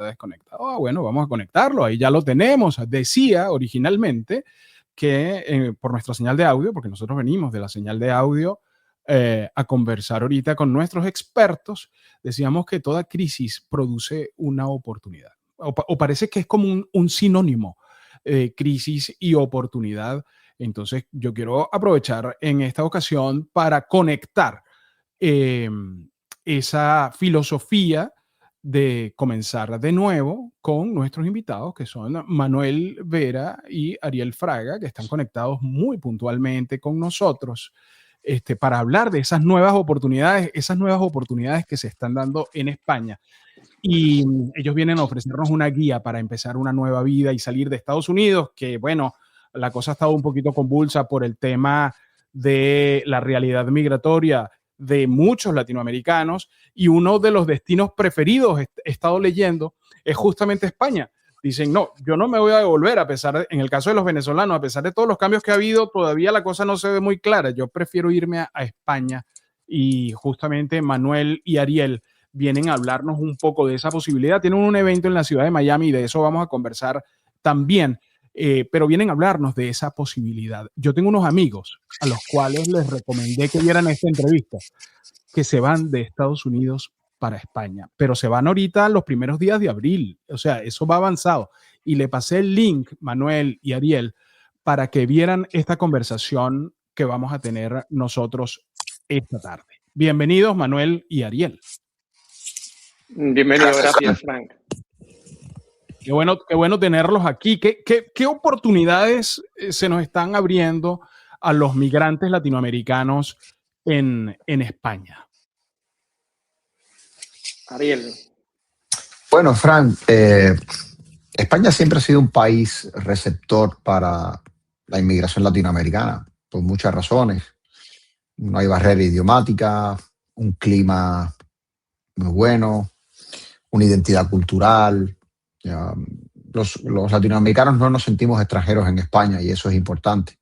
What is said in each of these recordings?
desconectado. Bueno, vamos a conectarlo, ahí ya lo tenemos. Decía originalmente que por nuestra señal de audio, porque nosotros venimos de la señal de audio a conversar ahorita con nuestros expertos, decíamos que toda crisis produce una oportunidad. O parece que es como un sinónimo, crisis y oportunidad. Entonces, yo quiero aprovechar en esta ocasión para conectar esa filosofía de comenzar de nuevo con nuestros invitados, que son Manuel Vera y Ariel Fraga, que están conectados muy puntualmente con nosotros para hablar de esas nuevas oportunidades que se están dando en España. Y ellos vienen a ofrecernos una guía para empezar una nueva vida y salir de Estados Unidos, que bueno, la cosa ha estado un poquito convulsa por el tema de la realidad migratoria de muchos latinoamericanos, y uno de los destinos preferidos, he estado leyendo, es justamente España. Dicen, no, yo no me voy a devolver, a pesar de, en el caso de los venezolanos, a pesar de todos los cambios que ha habido, todavía la cosa no se ve muy clara. Yo prefiero irme a España, y justamente Manuel y Ariel vienen a hablarnos un poco de esa posibilidad. Tienen un evento en la ciudad de Miami y de eso vamos a conversar también, pero vienen a hablarnos de esa posibilidad. Yo tengo unos amigos a los cuales les recomendé que vieran esta entrevista, que se van de Estados Unidos para España, pero se van ahorita los primeros días de abril, o sea, eso va avanzado. Y le pasé el link, Manuel y Ariel, para que vieran esta conversación que vamos a tener nosotros esta tarde. Bienvenidos, Manuel y Ariel. Bienvenido, gracias, Frank. Qué bueno tenerlos aquí. ¿Qué oportunidades se nos están abriendo a los migrantes latinoamericanos en España? Ariel. Bueno, Frank, España siempre ha sido un país receptor para la inmigración latinoamericana, por muchas razones. No hay barrera idiomática, un clima muy bueno, una identidad cultural. Los latinoamericanos no nos sentimos extranjeros en España y eso es importante.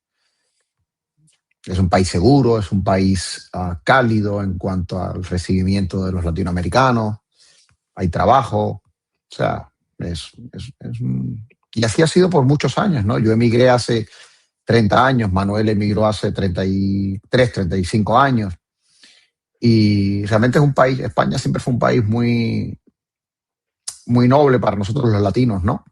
Es un país seguro, es un país cálido en cuanto al recibimiento de los latinoamericanos. Hay trabajo, o sea, y así ha sido por muchos años, ¿no? Yo emigré hace 30 años, Manuel emigró hace 33, 35 años. Y realmente es un país, España siempre fue un país muy, muy noble para nosotros los latinos, ¿no?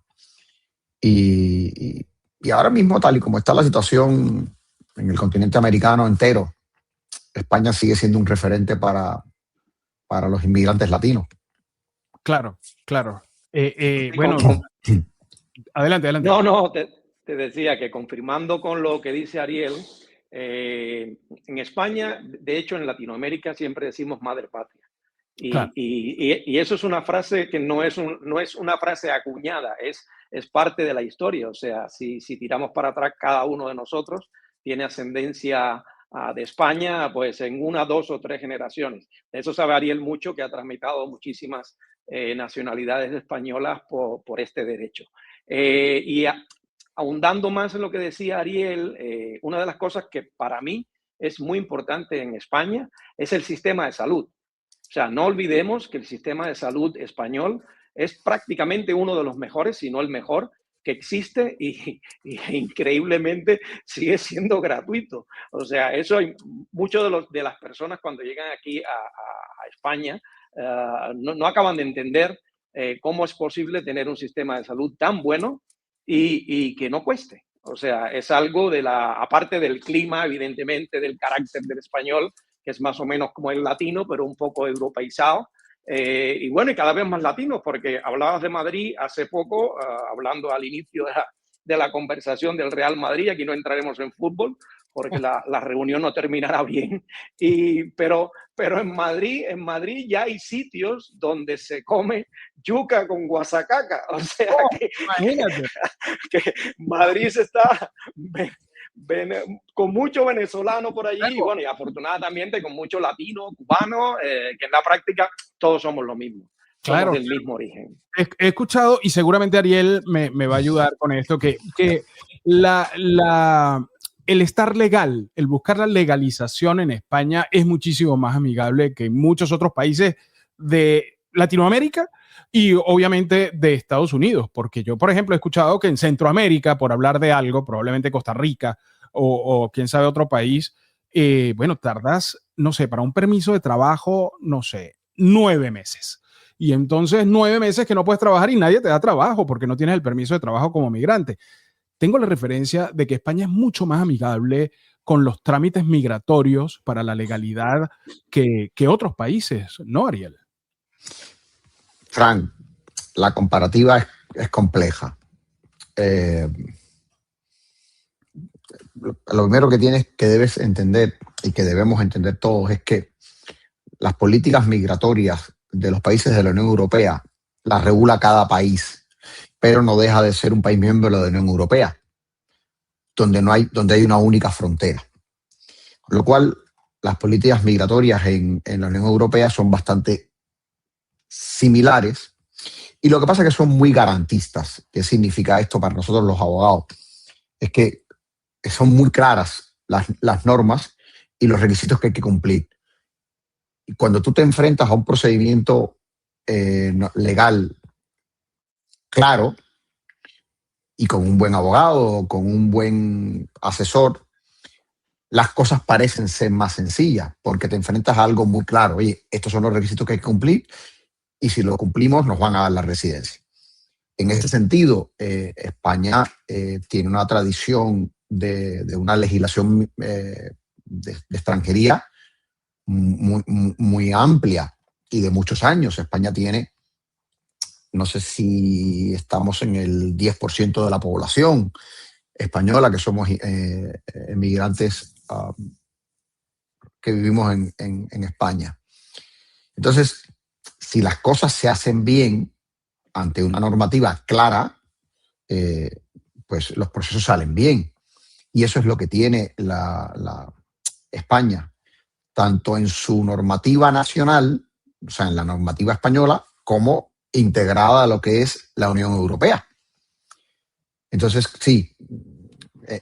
Y ahora mismo, tal y como está la situación en el continente americano entero, España sigue siendo un referente para los inmigrantes latinos. Claro. Bueno, adelante. No, te decía que confirmando con lo que dice Ariel, en España, de hecho en Latinoamérica siempre decimos madre patria. Claro. Y eso es una frase que no es una frase acuñada, es parte de la historia. O sea, si tiramos para atrás, cada uno de nosotros tiene ascendencia de España, pues en 1, 2 o 3 generaciones. De eso sabe Ariel mucho, que ha tramitado muchísimas nacionalidades españolas por este derecho. Ahondando más en lo que decía Ariel, una de las cosas que para mí es muy importante en España es el sistema de salud. O sea, no olvidemos que el sistema de salud español es prácticamente uno de los mejores, si no el mejor, que existe y increíblemente sigue siendo gratuito. O sea, eso hay muchos de las personas cuando llegan aquí a España no acaban de entender cómo es posible tener un sistema de salud tan bueno y que no cueste. O sea, es algo aparte del clima, evidentemente, del carácter del español, que es más o menos como el latino, pero un poco europeizado. Y bueno, y cada vez más latinos, porque hablabas de Madrid hace poco, hablando al inicio de la conversación del Real Madrid. Aquí no entraremos en fútbol, porque la reunión no terminará bien. Pero en Madrid ya hay sitios donde se come yuca con guasacaca. O sea, que Madrid se está con mucho venezolano por allí, y bueno, y afortunadamente con mucho latino, cubano, que en la práctica todos somos lo mismo. Somos del mismo origen. He escuchado, y seguramente Ariel me va a ayudar con esto, que el estar legal, el buscar la legalización en España es muchísimo más amigable que en muchos otros países de Latinoamérica y obviamente de Estados Unidos, porque yo, por ejemplo, he escuchado que en Centroamérica, por hablar de algo, probablemente Costa Rica o quién sabe otro país, bueno, tardas, no sé, para un permiso de trabajo, no sé, 9 meses. Y entonces 9 meses que no puedes trabajar y nadie te da trabajo porque no tienes el permiso de trabajo como migrante. Tengo la referencia de que España es mucho más amigable con los trámites migratorios para la legalidad que otros países, ¿no, Ariel? Frank, la comparativa es compleja. Lo primero que debes entender y que debemos entender todos es que las políticas migratorias de los países de la Unión Europea las regula cada país, pero no deja de ser un país miembro de la Unión Europea, donde hay una única frontera. Con lo cual, las políticas migratorias en la Unión Europea son bastante similares, y lo que pasa es que son muy garantistas. ¿Qué significa esto para nosotros los abogados? Es que son muy claras las normas y los requisitos que hay que cumplir. Y cuando tú te enfrentas a un procedimiento legal claro y con un buen abogado, con un buen asesor, las cosas parecen ser más sencillas porque te enfrentas a algo muy claro. Oye, estos son los requisitos que hay que cumplir y si lo cumplimos nos van a dar la residencia. En ese sentido, España tiene una tradición de una legislación de extranjería muy amplia y de muchos años. España tiene, no sé si estamos en el 10% de la población española que somos emigrantes que vivimos en España. Entonces, si las cosas se hacen bien ante una normativa clara, pues los procesos salen bien. Y eso es lo que tiene la España, tanto en su normativa nacional, o sea, en la normativa española, como integrada a lo que es la Unión Europea. Entonces, sí,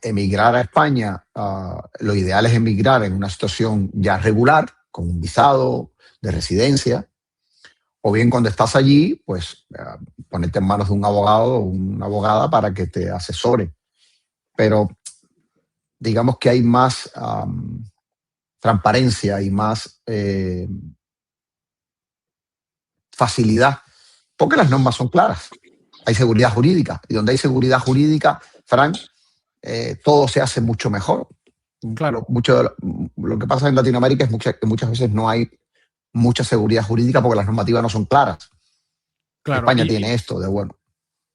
emigrar a España, lo ideal es emigrar en una situación ya regular, con un visado de residencia, o bien cuando estás allí, pues ponerte en manos de un abogado o una abogada para que te asesore. Pero digamos que hay más transparencia y más facilidad, porque las normas son claras. Hay seguridad jurídica, y donde hay seguridad jurídica, Frank, todo se hace mucho mejor. Claro. Lo que pasa en Latinoamérica es que muchas veces no hay mucha seguridad jurídica porque las normativas no son claras. Claro, España tiene esto de bueno.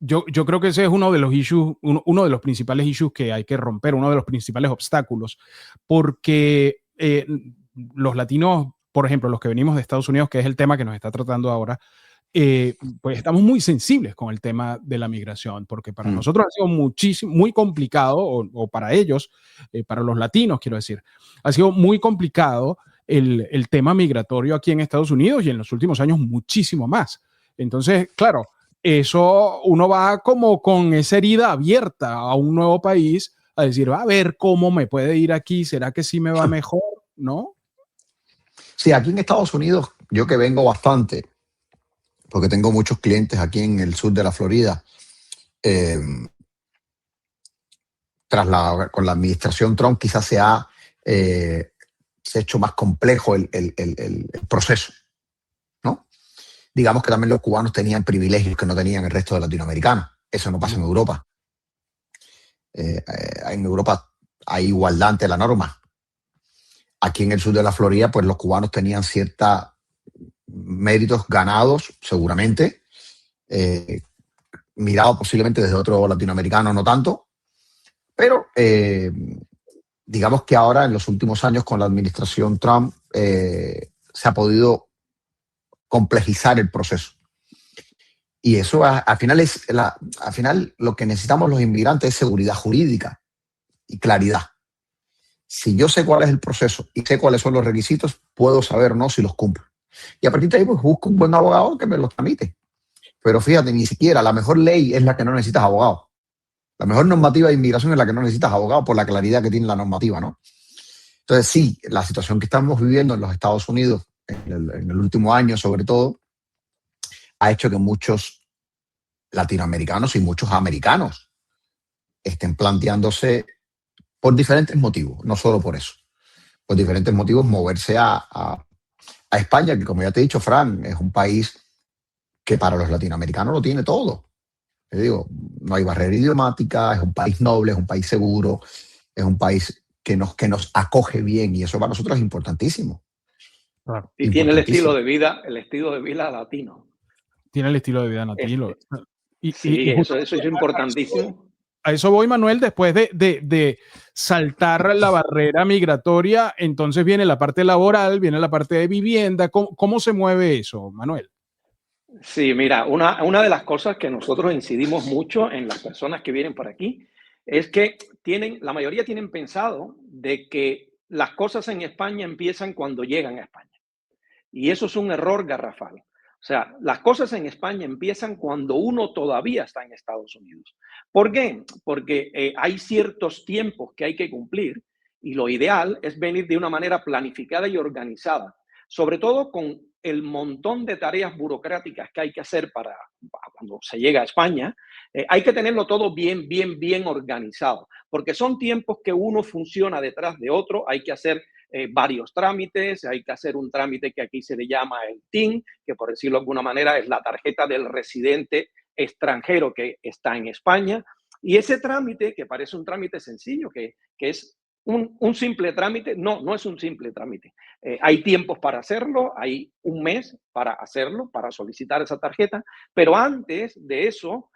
Yo creo que ese es uno de los issues, uno de los principales issues que hay que romper, uno de los principales obstáculos, porque los latinos, por ejemplo, los que venimos de Estados Unidos, que es el tema que nos está tratando ahora, pues estamos muy sensibles con el tema de la migración, porque para nosotros ha sido muy complicado, o para ellos, para los latinos, quiero decir, ha sido muy complicado el tema migratorio aquí en Estados Unidos y en los últimos años muchísimo más. Entonces, claro, eso uno va como con esa herida abierta a un nuevo país a decir, a ver cómo me puede ir aquí, ¿será que sí me va mejor? ¿No? Sí, aquí en Estados Unidos, yo que vengo bastante, porque tengo muchos clientes aquí en el sur de la Florida, con la administración Trump quizás se ha hecho más complejo el proceso, ¿no? Digamos que también los cubanos tenían privilegios que no tenían el resto de latinoamericanos. Eso no pasa en Europa. En Europa hay igualdad ante la norma. Aquí en el sur de la Florida, pues los cubanos tenían ciertos méritos ganados, seguramente, mirado posiblemente desde otro latinoamericano, no tanto, pero digamos que ahora en los últimos años con la administración Trump se ha podido complejizar el proceso. Y eso al final lo que necesitamos los inmigrantes es seguridad jurídica y claridad. Si yo sé cuál es el proceso y sé cuáles son los requisitos, puedo saber o no si los cumplo. Y a partir de ahí pues busco un buen abogado que me los tramite. Pero fíjate, ni siquiera la mejor ley es la que no necesitas abogado. La mejor normativa de inmigración es la que no necesitas abogado por la claridad que tiene la normativa, ¿no? Entonces sí, la situación que estamos viviendo en los Estados Unidos en el último año sobre todo, ha hecho que muchos latinoamericanos y muchos americanos estén planteándose por diferentes motivos, no solo por eso, por diferentes motivos moverse a España, que como ya te he dicho, Fran, es un país que para los latinoamericanos lo tiene todo. Te digo, no hay barrera idiomática, es un país noble, es un país seguro, es un país que nos acoge bien y eso para nosotros es importantísimo. Claro. Y tiene el estilo de vida latino. Tiene el estilo de vida latino. Sí, eso es importantísimo. A eso voy, Manuel, después de saltar la barrera migratoria, entonces viene la parte laboral, viene la parte de vivienda. ¿Cómo se mueve eso, Manuel? Sí, mira, una de las cosas que nosotros incidimos mucho en las personas que vienen por aquí es que la mayoría tienen pensado de que las cosas en España empiezan cuando llegan a España. Y eso es un error garrafal. O sea, las cosas en España empiezan cuando uno todavía está en Estados Unidos. ¿Por qué? Porque hay ciertos tiempos que hay que cumplir y lo ideal es venir de una manera planificada y organizada, sobre todo con el montón de tareas burocráticas que hay que hacer para cuando se llega a España. Hay que tenerlo todo bien organizado, porque son tiempos que uno funciona detrás de otro, hay que hacer varios trámites, hay que hacer un trámite que aquí se le llama el TIN, que por decirlo de alguna manera es la tarjeta del residente extranjero que está en España, y ese trámite, que parece un trámite sencillo, que es un simple trámite, no es un simple trámite. Hay tiempos para hacerlo, hay un mes para hacerlo, para solicitar esa tarjeta, pero antes de eso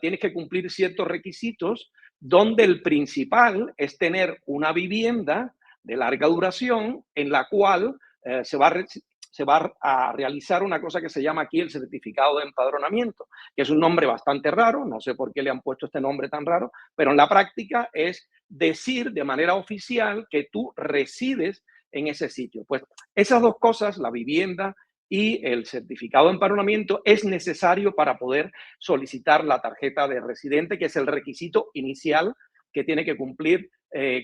tienes que cumplir ciertos requisitos donde el principal es tener una vivienda de larga duración en la cual se va a realizar una cosa que se llama aquí el certificado de empadronamiento, que es un nombre bastante raro, no sé por qué le han puesto este nombre tan raro, pero en la práctica es decir de manera oficial que tú resides en ese sitio. Pues esas dos cosas, la vivienda y el certificado de empadronamiento, es necesario para poder solicitar la tarjeta de residente, que es el requisito inicial que tiene que cumplir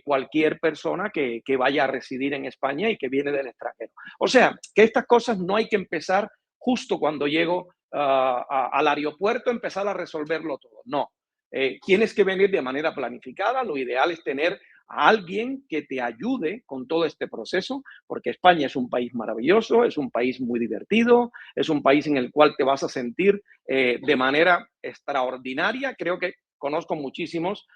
cualquier persona que vaya a residir en España y que viene del extranjero. O sea, que estas cosas no hay que empezar justo cuando llego al aeropuerto, empezar a resolverlo todo. No, tienes que venir de manera planificada. Lo ideal es tener a alguien que te ayude con todo este proceso, porque España es un país maravilloso, es un país muy divertido, es un país en el cual te vas a sentir de manera extraordinaria. Creo que conozco muchísimos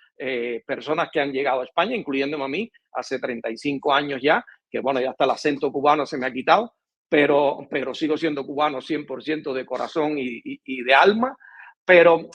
personas que han llegado a España, incluyéndome a mí, hace 35 años ya, que bueno, ya hasta el acento cubano se me ha quitado, pero sigo siendo cubano 100% de corazón y de alma. Pero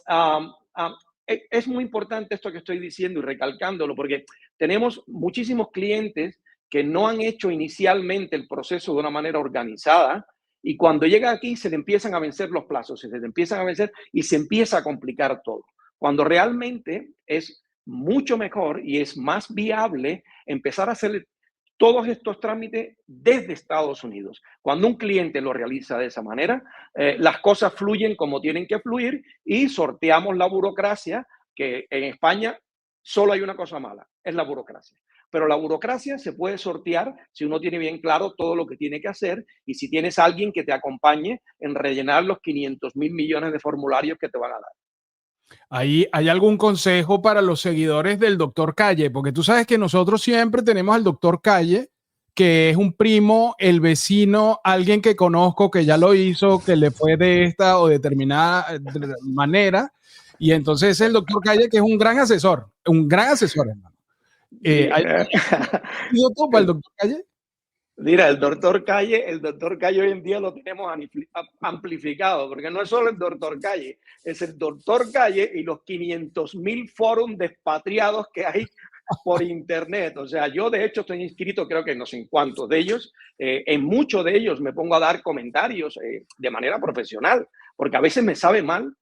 es muy importante esto que estoy diciendo y recalcándolo, porque tenemos muchísimos clientes que no han hecho inicialmente el proceso de una manera organizada y cuando llega aquí se le empiezan a vencer los plazos, se le empiezan a vencer y se empieza a complicar todo. Cuando realmente es mucho mejor y es más viable empezar a hacer todos estos trámites desde Estados Unidos. Cuando un cliente lo realiza de esa manera, las cosas fluyen como tienen que fluir y sorteamos la burocracia, que en España solo hay una cosa mala, es la burocracia. Pero la burocracia se puede sortear si uno tiene bien claro todo lo que tiene que hacer y si tienes a alguien que te acompañe en rellenar los 500.000 millones de formularios que te van a dar. ¿Hay algún consejo para los seguidores del doctor Calle? Porque tú sabes que nosotros siempre tenemos al doctor Calle, que es un primo, el vecino, alguien que conozco, que ya lo hizo, que le fue de esta o determinada manera. Y entonces es el doctor Calle, que es un gran asesor, hermano. ¿Hay tú para el doctor Calle? Mira, el doctor Calle hoy en día lo tenemos amplificado, porque no es solo el doctor Calle, es el doctor Calle y los 500.000 foros de expatriados que hay por internet. O sea, yo de hecho estoy inscrito, creo que no sé en cuántos de ellos, en muchos de ellos me pongo a dar comentarios de manera profesional, porque a veces me sabe mal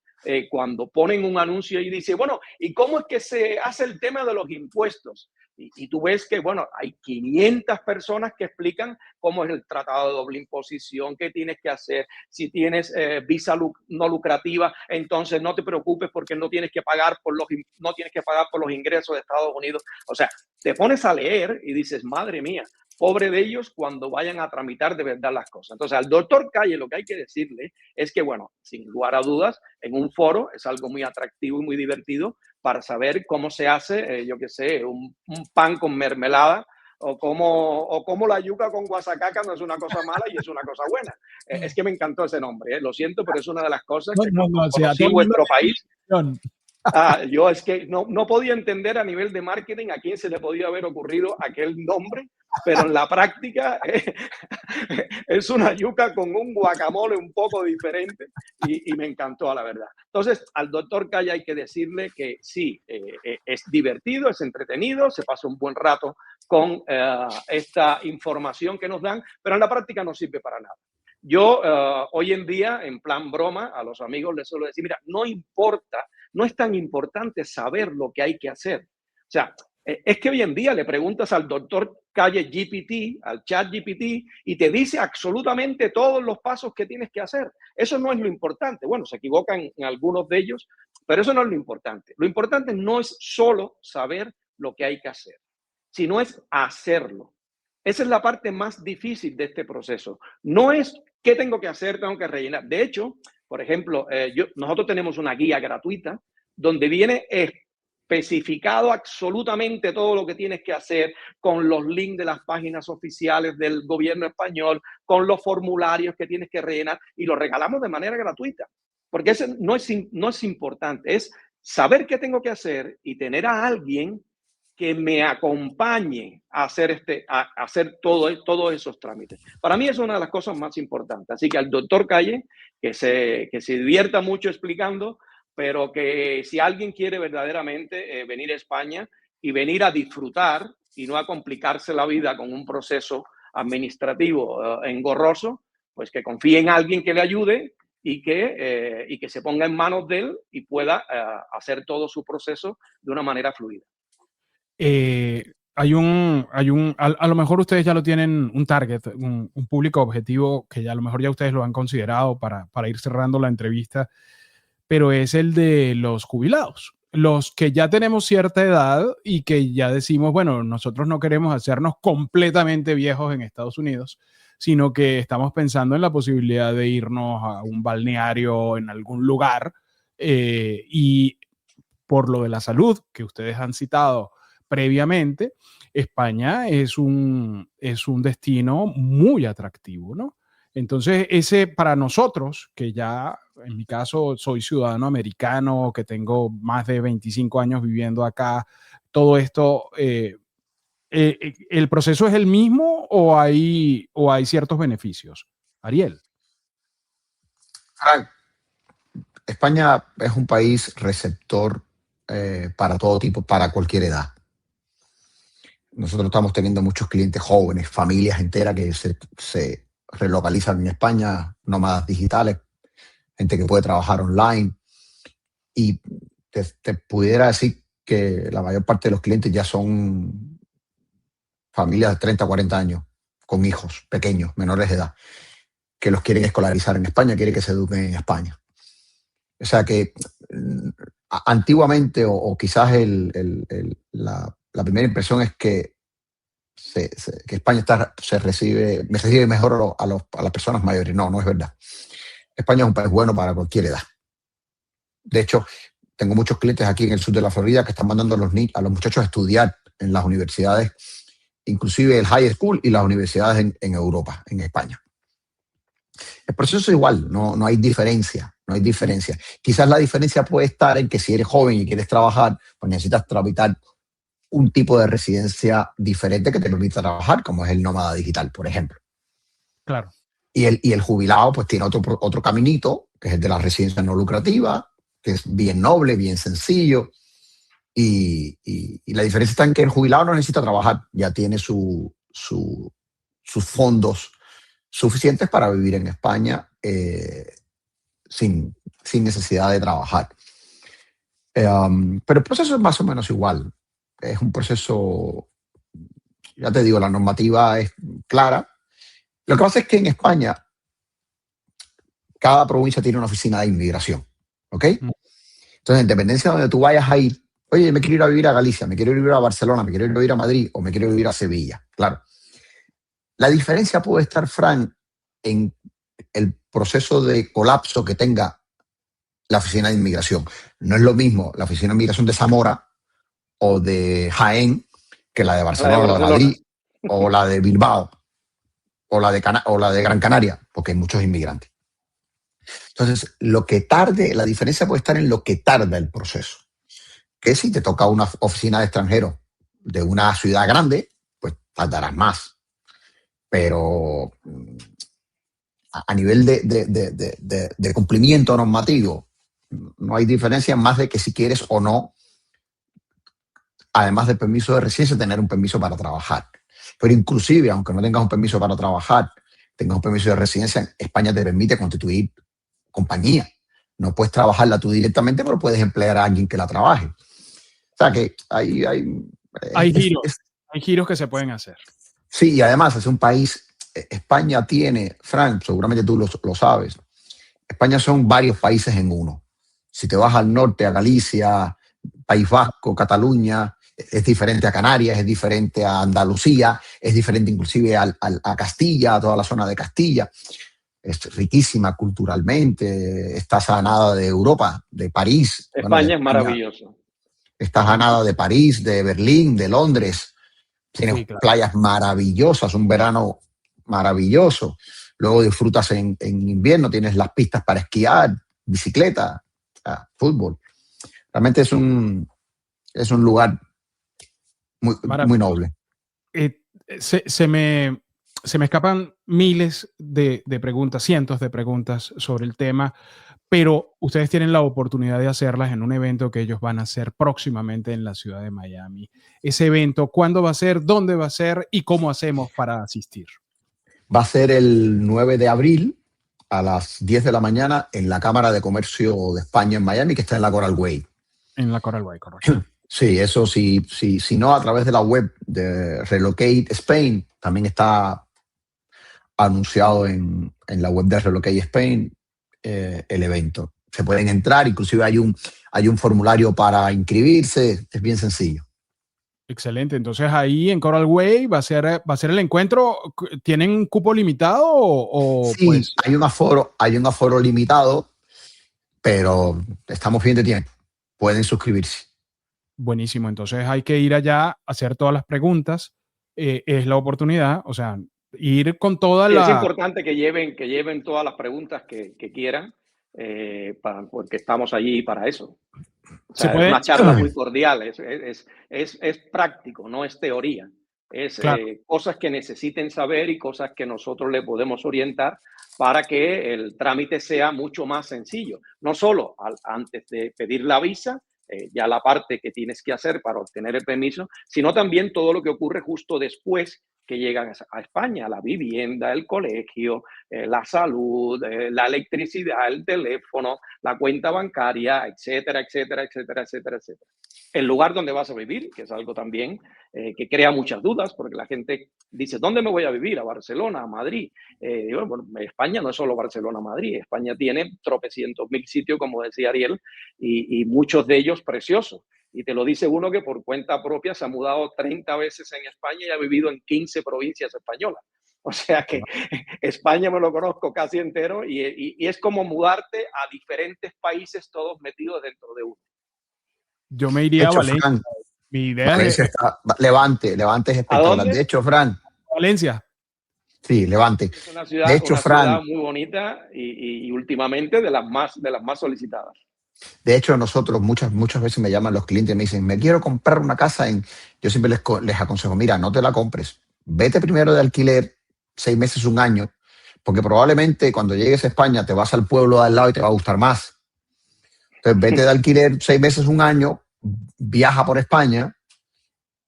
cuando ponen un anuncio y dice, bueno, ¿y cómo es que se hace el tema de los impuestos? Y tú ves que, bueno, hay 500 personas que explican cómo es el tratado de doble imposición, qué tienes que hacer. Si tienes visa no lucrativa, entonces no te preocupes porque no tienes que pagar por los ingresos de Estados Unidos. O sea, te pones a leer y dices, madre mía, pobre de ellos cuando vayan a tramitar de verdad las cosas. Entonces, al doctor Calle lo que hay que decirle es que, bueno, sin lugar a dudas, en un foro es algo muy atractivo y muy divertido para saber cómo se hace, yo qué sé, un pan con mermelada, o como la yuca con guasacaca no es una cosa mala y es una cosa buena. Es que me encantó ese nombre, lo siento, pero es una de las cosas que cuando conocí vuestro país, yo es que no podía entender a nivel de marketing a quién se le podía haber ocurrido aquel nombre, pero en la práctica es una yuca con un guacamole un poco diferente y me encantó, a la verdad. Entonces, al doctor Calle hay que decirle que sí, es divertido, es entretenido, se pasa un buen rato con esta información que nos dan, pero en la práctica no sirve para nada. Yo hoy en día, en plan broma, a los amigos les suelo decir, mira, no importa, no es tan importante saber lo que hay que hacer. O sea, es que hoy en día le preguntas al doctor Calle GPT, al chat GPT, y te dice absolutamente todos los pasos que tienes que hacer. Eso no es lo importante. Bueno, se equivocan en algunos de ellos, pero eso no es lo importante. Lo importante no es solo saber lo que hay que hacer, sino es hacerlo. Esa es la parte más difícil de este proceso. No es qué tengo que hacer, tengo que rellenar. De hecho, por ejemplo, nosotros tenemos una guía gratuita donde viene especificado absolutamente todo lo que tienes que hacer, con los links de las páginas oficiales del gobierno español, con los formularios que tienes que rellenar, y lo regalamos de manera gratuita. Porque eso no es importante, es saber qué tengo que hacer y tener a alguien que me acompañe a hacer todos esos trámites. Para mí es una de las cosas más importantes. Así que al doctor Calle, que se divierta mucho explicando, pero que si alguien quiere verdaderamente venir a España y venir a disfrutar y no a complicarse la vida con un proceso administrativo engorroso, pues que confíe en alguien que le ayude y que se ponga en manos de él y pueda hacer todo su proceso de una manera fluida. A lo mejor ustedes ya lo tienen un target, un público objetivo que ya a lo mejor ya ustedes lo han considerado para ir cerrando la entrevista, pero es el de los jubilados, los que ya tenemos cierta edad y que ya decimos, bueno, nosotros no queremos hacernos completamente viejos en Estados Unidos, sino que estamos pensando en la posibilidad de irnos a un balneario en algún lugar, y por lo de la salud que ustedes han citado previamente, España es un destino muy atractivo, ¿no? Entonces, ese para nosotros, que ya en mi caso soy ciudadano americano, que tengo más de 25 años viviendo acá, todo esto, ¿el proceso es el mismo o hay ciertos beneficios? Ariel. Frank, España es un país receptor para todo tipo, para cualquier edad. Nosotros estamos teniendo muchos clientes jóvenes, familias enteras que se relocalizan en España, nómadas digitales, gente que puede trabajar online. Y te pudiera decir que la mayor parte de los clientes ya son familias de 30, 40 años, con hijos pequeños, menores de edad, que los quieren escolarizar en España, quieren que se eduquen en España. O sea que antiguamente, o quizás la primera impresión es que España me recibe mejor a las personas mayores. No, no es verdad. España es un país bueno para cualquier edad. De hecho, tengo muchos clientes aquí en el sur de la Florida que están mandando a los muchachos a estudiar en las universidades, inclusive el high school y las universidades en Europa, en España. El proceso es igual, no hay diferencia, no hay diferencia. Quizás la diferencia puede estar en que si eres joven y quieres trabajar, pues necesitas tramitar un tipo de residencia diferente que te permita trabajar, como es el nómada digital, por ejemplo. Claro. Y el jubilado pues tiene otro caminito, que es el de la residencia no lucrativa, que es bien noble, bien sencillo. Y la diferencia está en que el jubilado no necesita trabajar, ya tiene sus fondos suficientes para vivir en España sin necesidad de trabajar. Pero el proceso es más o menos igual. Es un proceso, ya te digo, la normativa es clara. Lo que pasa es que en España cada provincia tiene una oficina de inmigración, ¿ok? Entonces, en dependencia de donde tú vayas a ir, oye, me quiero ir a vivir a Galicia, me quiero ir a vivir a Barcelona, me quiero ir a vivir a Madrid o me quiero ir a vivir a Sevilla, claro. La diferencia puede estar, Frank, en el proceso de colapso que tenga la oficina de inmigración. No es lo mismo la oficina de inmigración de Zamora o de Jaén que la de Barcelona, o la de Madrid, o la de Bilbao, o la de Gran Canaria, porque hay muchos inmigrantes. Entonces, lo que tarde, la diferencia puede estar en lo que tarda el proceso. Que si te toca una oficina de extranjeros de una ciudad grande, pues tardarás más. Pero a nivel de cumplimiento normativo, no hay diferencia más de que si quieres o no, además del permiso de residencia, tener un permiso para trabajar. Pero inclusive, aunque no tengas un permiso para trabajar, tengas un permiso de residencia, España te permite constituir compañía. No puedes trabajarla tú directamente, pero puedes emplear a alguien que la trabaje. O sea que hay giros que se pueden hacer. Sí, y además es un país, España tiene, Frank, seguramente tú lo sabes, España son varios países en uno. Si te vas al norte, a Galicia, País Vasco, Cataluña, es diferente a Canarias, es diferente a Andalucía, es diferente inclusive a Castilla, a toda la zona de Castilla. Es riquísima culturalmente, estás a nada de Europa, de París. España es maravilloso. Estás a nada de París, de Berlín, de Londres. Tienes playas maravillosas, un verano maravilloso. Luego disfrutas en invierno, tienes las pistas para esquiar, bicicleta, fútbol. Realmente es un lugar muy noble. Se me escapan miles de preguntas, cientos de preguntas sobre el tema, pero ustedes tienen la oportunidad de hacerlas en un evento que ellos van a hacer próximamente en la ciudad de Miami. Ese evento, ¿cuándo va a ser? ¿Dónde va a ser? ¿Y cómo hacemos para asistir? Va a ser el 9 de abril a las 10 de la mañana en la Cámara de Comercio de España en Miami, que está en la Coral Way. En la Coral Way, correcto. Sí, eso sí, si no, a través de la web de Relocate Spain, también está anunciado en la web de Relocate Spain el evento. Se pueden entrar, inclusive hay un formulario para inscribirse, es bien sencillo. Excelente, entonces ahí en Coral Way va a ser el encuentro. ¿Tienen cupo limitado o sí, pues? hay un aforo limitado, pero estamos bien de tiempo. Pueden suscribirse. Buenísimo, entonces hay que ir allá a hacer todas las preguntas. Es la oportunidad, o sea, ir con toda la... Es importante que lleven todas las preguntas que quieran, porque estamos allí para eso. O sea, es una charla muy cordial, es práctico, no es teoría. Es claro. Cosas que necesiten saber y cosas que nosotros le podemos orientar para que el trámite sea mucho más sencillo. No solo antes de pedir la visa, ya la parte que tienes que hacer para obtener el permiso, sino también todo lo que ocurre justo después que llegan a España: la vivienda, el colegio, la salud, la electricidad, el teléfono, la cuenta bancaria, etcétera, etcétera, etcétera, etcétera, etcétera. El lugar donde vas a vivir, que es algo también que crea muchas dudas, porque la gente dice: ¿dónde me voy a vivir? ¿A Barcelona? ¿A Madrid? Bueno, España no es solo Barcelona, Madrid. España tiene tropecientos mil sitios, como decía Ariel, y muchos de ellos preciosos. Y te lo dice uno que por cuenta propia se ha mudado 30 veces en España y ha vivido en 15 provincias españolas. O sea que España me lo conozco casi entero y es como mudarte a diferentes países todos metidos dentro de uno. Yo me iría a Valencia. Fran, Mi idea Valencia está, Levante es espectacular. De hecho, Fran. Valencia. Sí, Levante. Es una ciudad, de hecho, ciudad muy bonita y últimamente de las más solicitadas. De hecho, nosotros muchas veces me llaman los clientes y me dicen: me quiero comprar una casa Yo siempre les aconsejo: mira, no te la compres. Vete primero de alquiler 6 meses, un año, porque probablemente cuando llegues a España te vas al pueblo de al lado y te va a gustar más. Entonces, vete de alquiler 6 meses, un año, viaja por España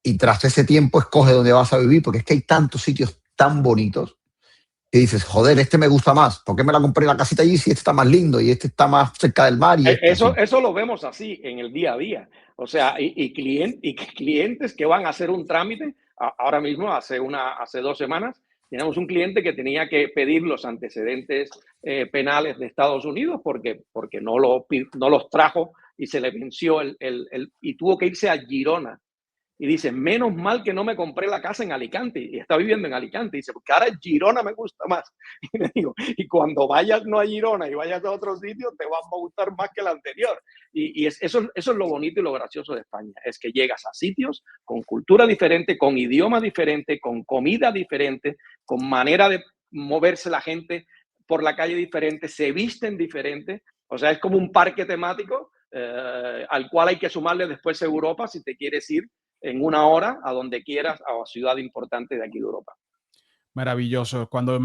y tras ese tiempo escoge dónde vas a vivir, porque es que hay tantos sitios tan bonitos que dices: joder, este me gusta más, ¿por qué me la compré la casita allí si este está más lindo y este está más cerca del mar? Eso lo vemos así en el día a día. O sea, y clientes que van a hacer un trámite. Ahora mismo, hace 2 semanas, tenemos un cliente que tenía que pedir los antecedentes penales de Estados Unidos porque no los trajo y se le venció y tuvo que irse a Girona y dice, menos mal que no me compré la casa en Alicante, y está viviendo en Alicante, y dice, porque ahora Girona me gusta más. Y le digo, y cuando vayas no a Girona y vayas a otro sitio, te va a gustar más que el anterior. Eso es lo bonito y lo gracioso de España, es que llegas a sitios con cultura diferente, con idioma diferente, con comida diferente, con manera de moverse la gente por la calle diferente, se visten diferente, o sea, es como un parque temático al cual hay que sumarle después Europa si te quieres ir en una hora a donde quieras, a una ciudad importante de aquí de Europa. Maravilloso. Cuando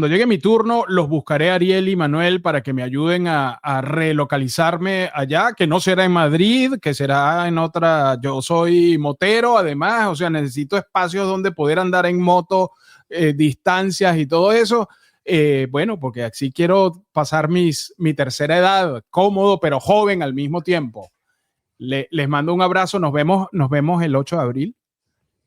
llegue mi turno, los buscaré a Ariel y Manuel para que me ayuden a relocalizarme allá, que no será en Madrid, que será en otra. Yo soy motero, además, o sea, necesito espacios donde poder andar en moto, distancias y todo eso. Bueno, porque así quiero pasar mi tercera edad, cómodo, pero joven al mismo tiempo. Les mando un abrazo. Nos vemos el 8 de abril.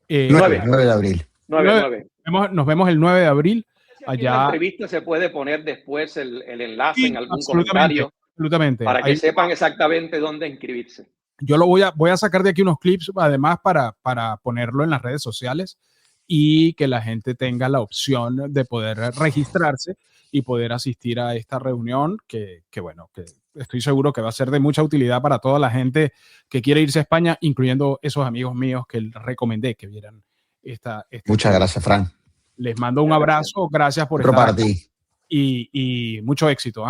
9 de abril. 9. Nos vemos el 9 de abril. Allá. En la entrevista se puede poner después el enlace, sí, en algún comentario. Absolutamente. Para que sepan exactamente dónde inscribirse. Yo lo voy a sacar de aquí unos clips, además, para ponerlo en las redes sociales y que la gente tenga la opción de poder registrarse y poder asistir a esta reunión que estoy seguro que va a ser de mucha utilidad para toda la gente que quiere irse a España, incluyendo esos amigos míos que les recomendé que vieran esta. Muchas gracias, Fran. Les mando un abrazo, gracias por estar para aquí. ti. Y mucho éxito.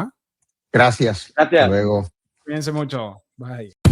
Gracias. Gracias. Hasta luego. Cuídense mucho. Bye.